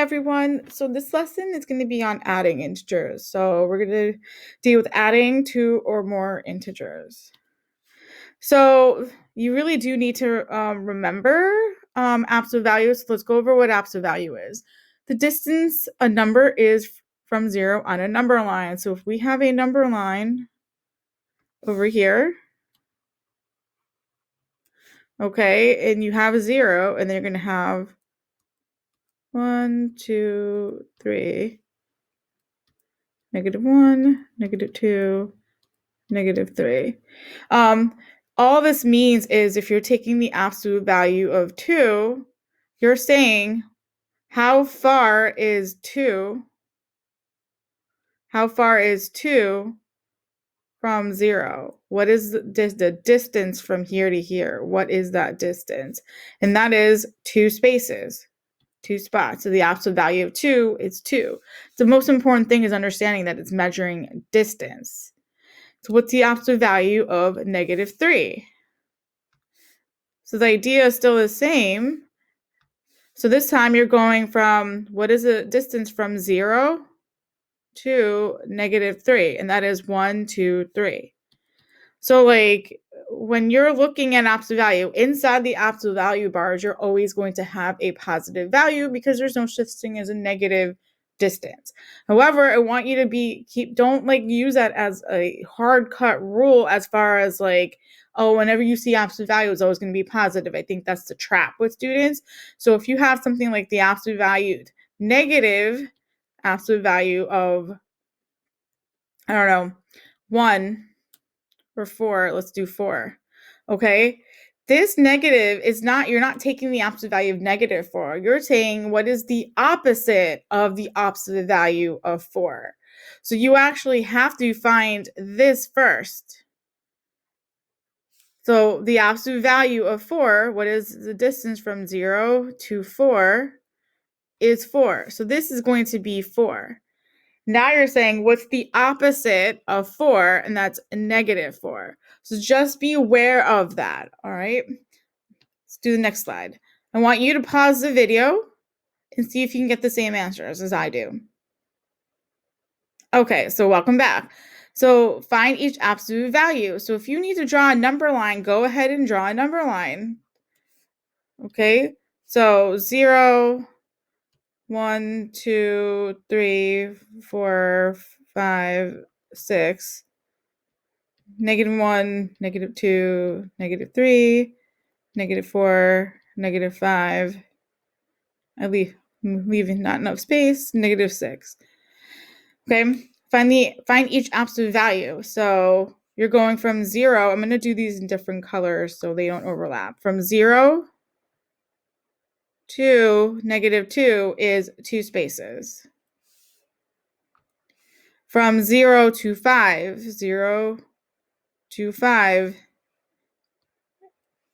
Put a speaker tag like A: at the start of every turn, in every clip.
A: everyone. So this lesson is going to be on adding integers. So we're going to deal with adding two or more integers. So you really do need to remember absolute value. So let's go over what absolute value is. The distance a number is from 0 on a number line. So if we have a number line over here, okay, and you have a 0, and then you're going to have 1, 2, 3, -1, -2, -3. All this means is if you're taking the absolute value of 2, you're saying how far is 2? How far is 2 from 0? What is the distance from here to here? What is that distance? And that is 2 spaces. 2 spots. So the absolute value of 2 is 2. The most important thing is understanding that it's measuring distance. So what's the absolute value of -3? So the idea is still the same. So this time you're going from, what is the distance from 0 to -3? And that is 1, 2, 3. So like when you're looking at absolute value, inside the absolute value bars, you're always going to have a positive value because there's no such thing as a negative distance. However, I want you to don't like use that as a hard cut rule as far as like, oh, whenever you see absolute value, it's always going to be positive. I think that's the trap with students. So if you have something like the absolute value, negative absolute value of, I don't know, 1 or 4, let's do 4. Okay, this negative is not, you're not taking the absolute value of -4. You're saying what is the opposite of the opposite value of 4. So you actually have to find this first. So the absolute value of 4, what is the distance from 0 to 4, is 4. So this is going to be 4. Now you're saying what's the opposite of 4, and that's -4. So just be aware of that, all right? Let's do the next slide. I want you to pause the video and see if you can get the same answers as I do. Okay, so welcome back. So find each absolute value. So if you need to draw a number line, go ahead and draw a number line. Okay, so 0, 1, 2, 3, 4, 5, 6, -1, -2, -3, -4, -5. I'm leaving not enough space, -6. Okay, find each absolute value. So you're going from 0. I'm going to do these in different colors so they don't overlap. From 0 to -2 is 2 spaces. From 0 to 5, 0 to 5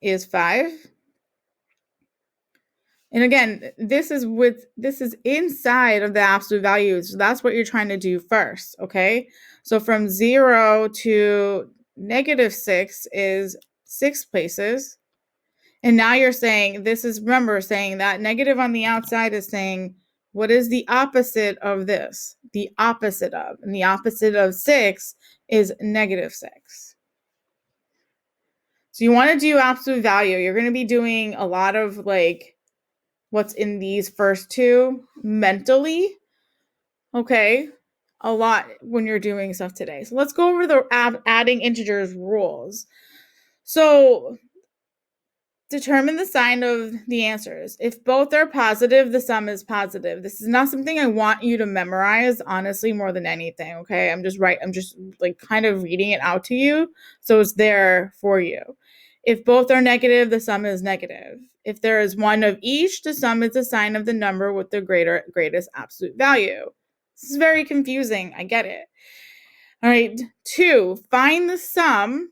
A: is 5. And again, this is inside of the absolute values. So that's what you're trying to do first, okay? So from 0 to -6 is 6 places. And now you're saying, remember, saying that negative on the outside is saying, what is the opposite of this? The opposite of. And the opposite of 6 is -6. So you want to do absolute value. You're going to be doing a lot of like what's in these first two mentally, okay, a lot when you're doing stuff today. So let's go over the adding integers rules. So determine the sign of the answers. If both are positive, the sum is positive. This is not something I want you to memorize, honestly, more than anything, okay? I'm just like kind of reading it out to you, so it's there for you. If both are negative, the sum is negative. If there is one of each, the sum is the sign of the number with the greatest absolute value. This is very confusing. I get it. All right. 2, find the sum.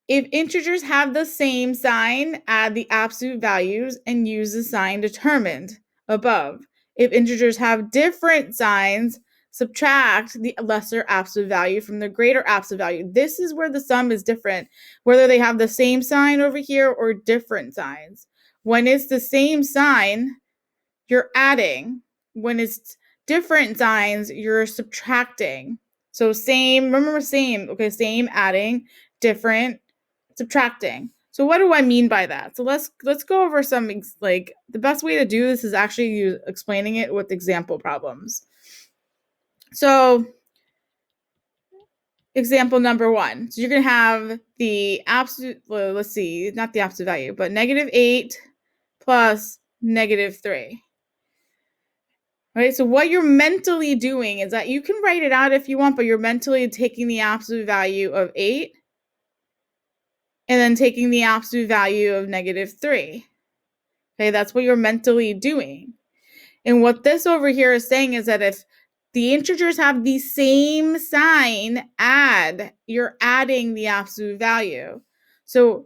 A: If integers have the same sign, add the absolute values and use the sign determined above. If integers have different signs, subtract the lesser absolute value from the greater absolute value. This is where the sum is different, whether they have the same sign over here or different signs. When it's the same sign, you're adding. when it's different signs, you're subtracting. So same, remember same, okay, same, adding, different, subtracting. So what do I mean by that? So let's go over some, like, the best way to do this is actually explaining it with example problems. So example number 1. So you're going to have the absolute, well, let's see, not the absolute value, but -8 plus -3. Right, so what you're mentally doing is that you can write it out if you want, but you're mentally taking the absolute value of 8 and then taking the absolute value of -3. Okay, that's what you're mentally doing. And what this over here is saying is that if the integers have the same sign, you're adding the absolute value. So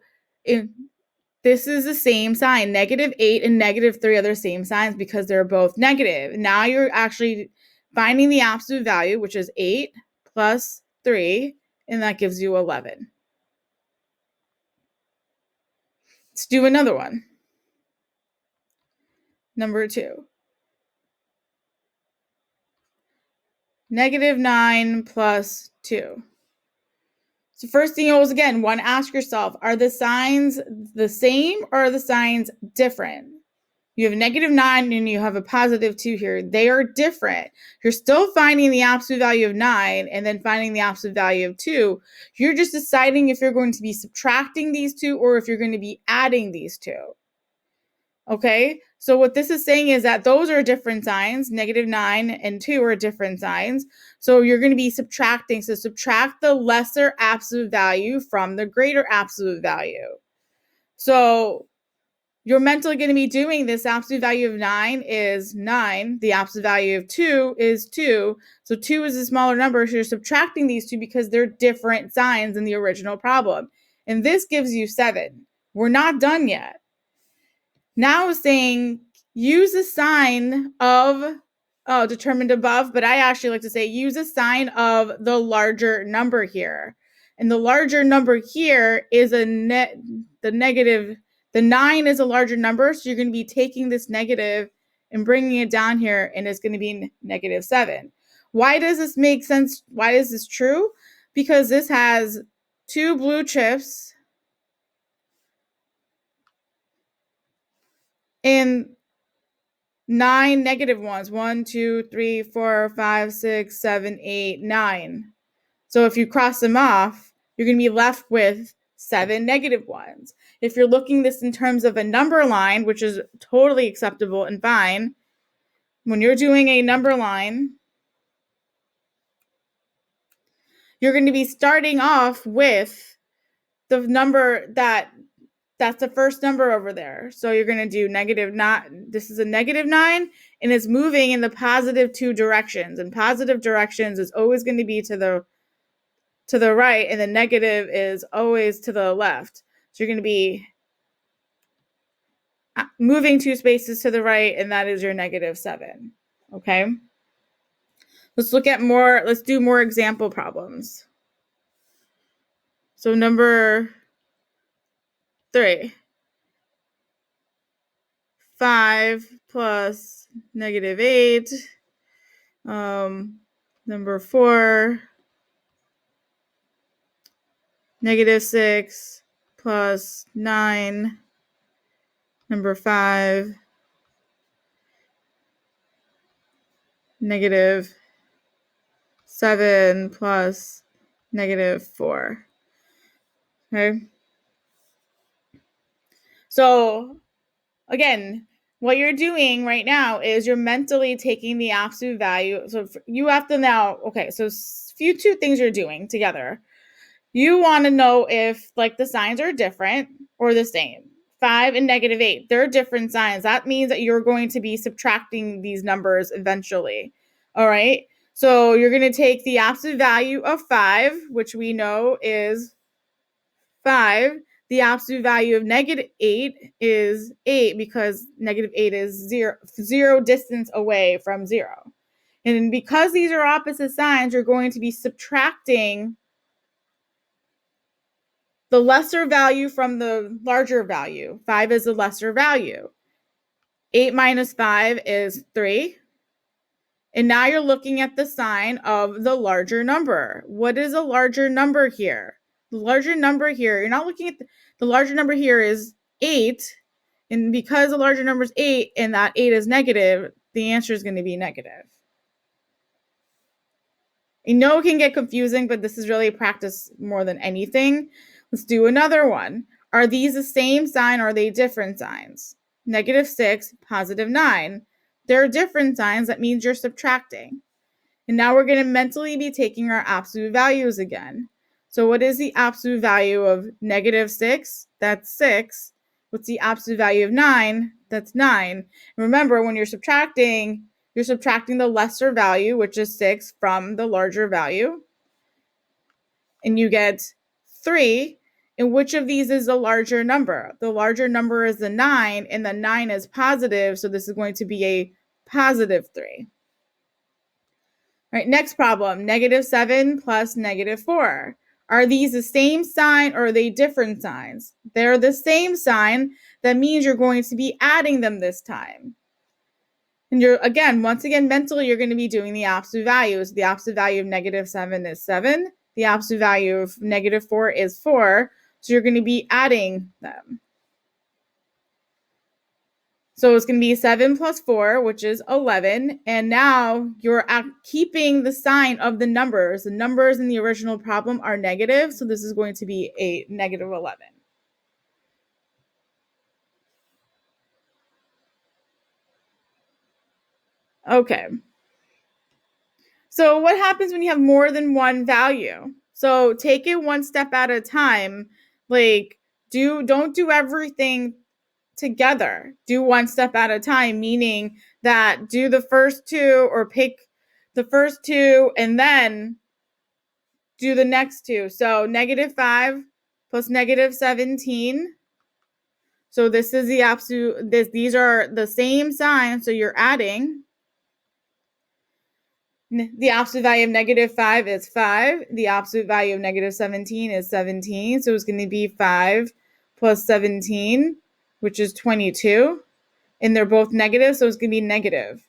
A: this is the same sign. -8 and -3 are the same signs because they're both negative. Now you're actually finding the absolute value, which is 8 plus 3, and that gives you 11. Let's do another one. Number 2. -9 plus 2. So first thing is, again, want to ask yourself, are the signs the same or are the signs different? You have -9 and you have a +2 here. They are different. You're still finding the absolute value of 9 and then finding the absolute value of 2. You're just deciding if you're going to be subtracting these two or if you're going to be adding these two. Okay, so what this is saying is that those are different signs. -9 and 2 are different signs. So you're going to be subtracting. So subtract the lesser absolute value from the greater absolute value. So you're mentally going to be doing this. Absolute value of 9 is 9. The absolute value of 2 is 2. So 2 is a smaller number. So you're subtracting these two because they're different signs in the original problem. And this gives you 7. We're not done yet. Now it's saying use a sign of, determined above, but I actually like to say use a sign of the larger number here. And the larger number here is the negative. The 9 is a larger number, so you're going to be taking this negative and bringing it down here, and it's going to be -7. Why does this make sense? Why is this true? Because this has 2 blue chips and 9 negative ones. 1, 2, 3, 4, 5, 6, 7, 8, 9. So if you cross them off, you're going to be left with 7 negative ones. If you're looking this in terms of a number line, which is totally acceptable and fine, when you're doing a number line, you're going to be starting off with the number that's the first number over there. So you're going to do -9. This is a -9, and it's moving in the +2 directions. And positive directions is always going to be to the right, and the negative is always to the left. So you're going to be moving 2 spaces to the right, and that is your -7. Okay? Let's do more example problems. So number 3. 5 plus -8. Number 4. -6 plus 9. Number 5. -7 plus -4. Okay. So again, what you're doing right now is you're mentally taking the absolute value. So you have to now, okay, so two things you're doing together. You want to know if like the signs are different or the same. 5 and -8, they're different signs. That means that you're going to be subtracting these numbers eventually. All right. So you're going to take the absolute value of 5, which we know is 5. The absolute value of -8 is 8 because -8 is zero distance away from 0. And because these are opposite signs, you're going to be subtracting the lesser value from the larger value. 5 is the lesser value. 8 minus 5 is 3. And now you're looking at the sign of the larger number. What is a larger number here? The larger number here, you're not looking at the larger number here is 8. And because the larger number is 8 and that 8 is negative, the answer is going to be negative. I know it can get confusing, but this is really practice more than anything. Let's do another one. Are these the same sign or are they different signs? -6, +9. They're different signs. That means you're subtracting. And now we're going to mentally be taking our absolute values again. So what is the absolute value of -6? That's 6. What's the absolute value of 9? That's 9. And remember, when you're subtracting the lesser value, which is 6, from the larger value. And you get 3. And which of these is the larger number? The larger number is the 9, and the 9 is positive, so this is going to be a +3. All right, next problem, -7 plus -4. Are these the same sign or are they different signs? They're the same sign. That means you're going to be adding them this time. And once again, mentally, you're going to be doing the absolute values. The absolute value of -7 is 7. The absolute value of -4 is 4. So you're going to be adding them. So it's going to be 7 plus 4, which is 11. And now you're keeping the sign of the numbers. The numbers in the original problem are negative. So this is going to be a -11. Okay. So what happens when you have more than one value? So take it one step at a time. Like, don't do everything together. Do one step at a time, meaning that do the first two or pick the first two and then do the next two. So -5 plus -17. So this is the absolute, these are the same sign, so you're adding. The absolute value of -5 is 5. The absolute value of -17 is 17. So it's going to be 5 plus 17, which is 22. And they're both negative, so it's going to be negative.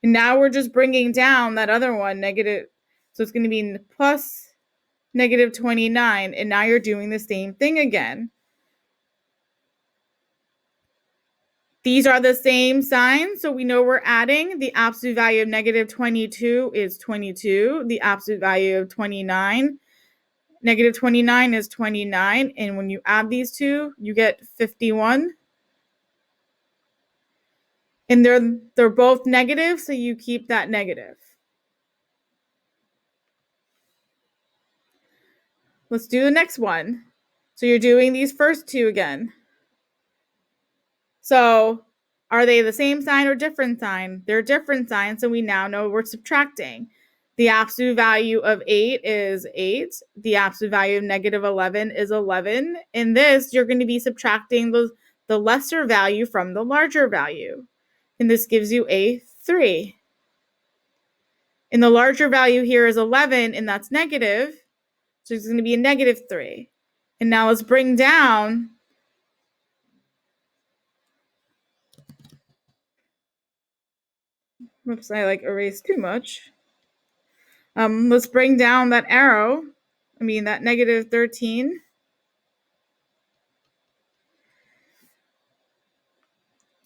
A: And now we're just bringing down that other one, negative. So it's going to be plus -29. And now you're doing the same thing again. These are the same signs, so we know we're adding. The absolute value of -22 is 22. The absolute value of 29, -29 is 29. And when you add these two, you get 51. And they're both negative, so you keep that negative. Let's do the next one. So you're doing these first two again. So are they the same sign or different sign? They're different signs, so we now know we're subtracting. The absolute value of 8 is 8. The absolute value of -11 is 11. In this, you're going to be subtracting the lesser value from the larger value. And this gives you a 3. And the larger value here is 11, and that's negative. So it's going to be a -3. And now let's bring down. Whoops, I erased too much. Let's bring down that arrow. That -13.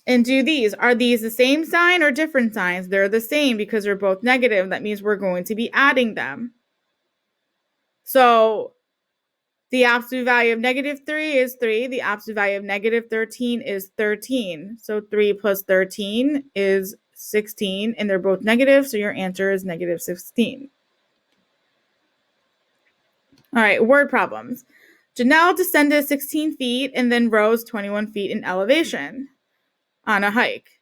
A: And do these. Are these the same sign or different signs? They're the same because they're both negative. That means we're going to be adding them. So the absolute value of -3 is 3. The absolute value of -13 is 13. So 3 plus 13 is 16. And they're both negative, so your answer is -16. All right, word problems. Janelle descended 16 feet and then rose 21 feet in elevation on a hike.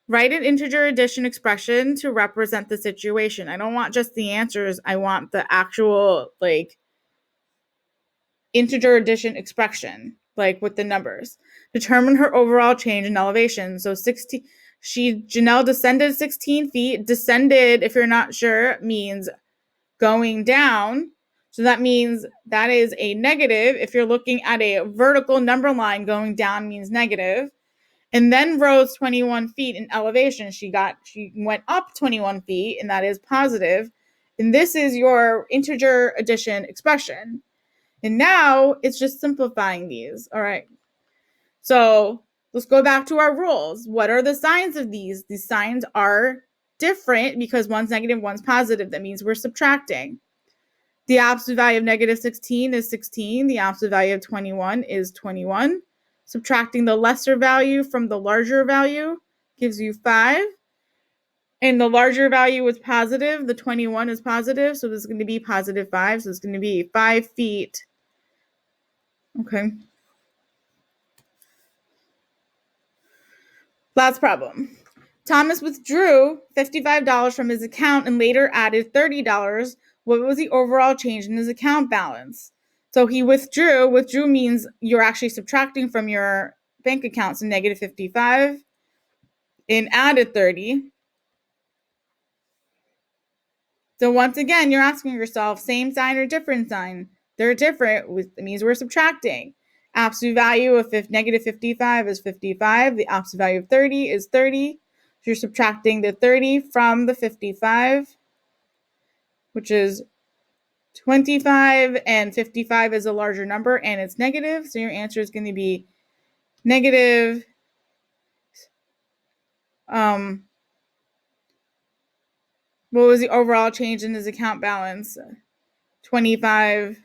A: Write an integer addition expression to represent the situation. I don't want just the answers. I want the actual integer addition expression, with the numbers. Determine her overall change in elevation. So Janelle descended 16 feet. Descended, if you're not sure, means going down. So that means that is a negative. If you're looking at a vertical number line, going down means negative. and then rose 21 feet in elevation. She went up 21 feet, and that is positive. And this is your integer addition expression. And now it's just simplifying these. All right. So let's go back to our rules. What are the signs of these? These signs are different because one's negative, one's positive. That means we're subtracting. The absolute value of negative 16 is 16. The absolute value of 21 is 21. Subtracting the lesser value from the larger value gives you 5. And the larger value was positive. The 21 is positive. So this is going to be positive 5. So it's going to be 5 feet. Okay. Last problem. Thomas withdrew $55 from his account and later added $30. What was the overall change in his account balance? So he withdrew. Withdrew means you're actually subtracting from your bank account, so negative 55, and added 30. So once again, you're asking yourself, same sign or different sign? They're different. It means we're subtracting. Absolute value of negative 55 is 55. The absolute value of 30 is 30. So you're subtracting the 30 from the 55, which is 25, and 55 is a larger number, and it's negative. So your answer is going to be negative what was the overall change in his account balance? $25.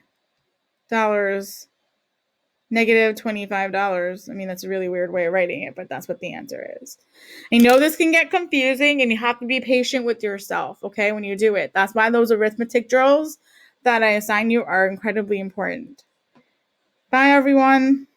A: Negative $25. I mean, that's a really weird way of writing it, but that's what the answer is. I know this can get confusing, and you have to be patient with yourself, okay, when you do it. That's why those arithmetic drills that I assign you are incredibly important. Bye, everyone.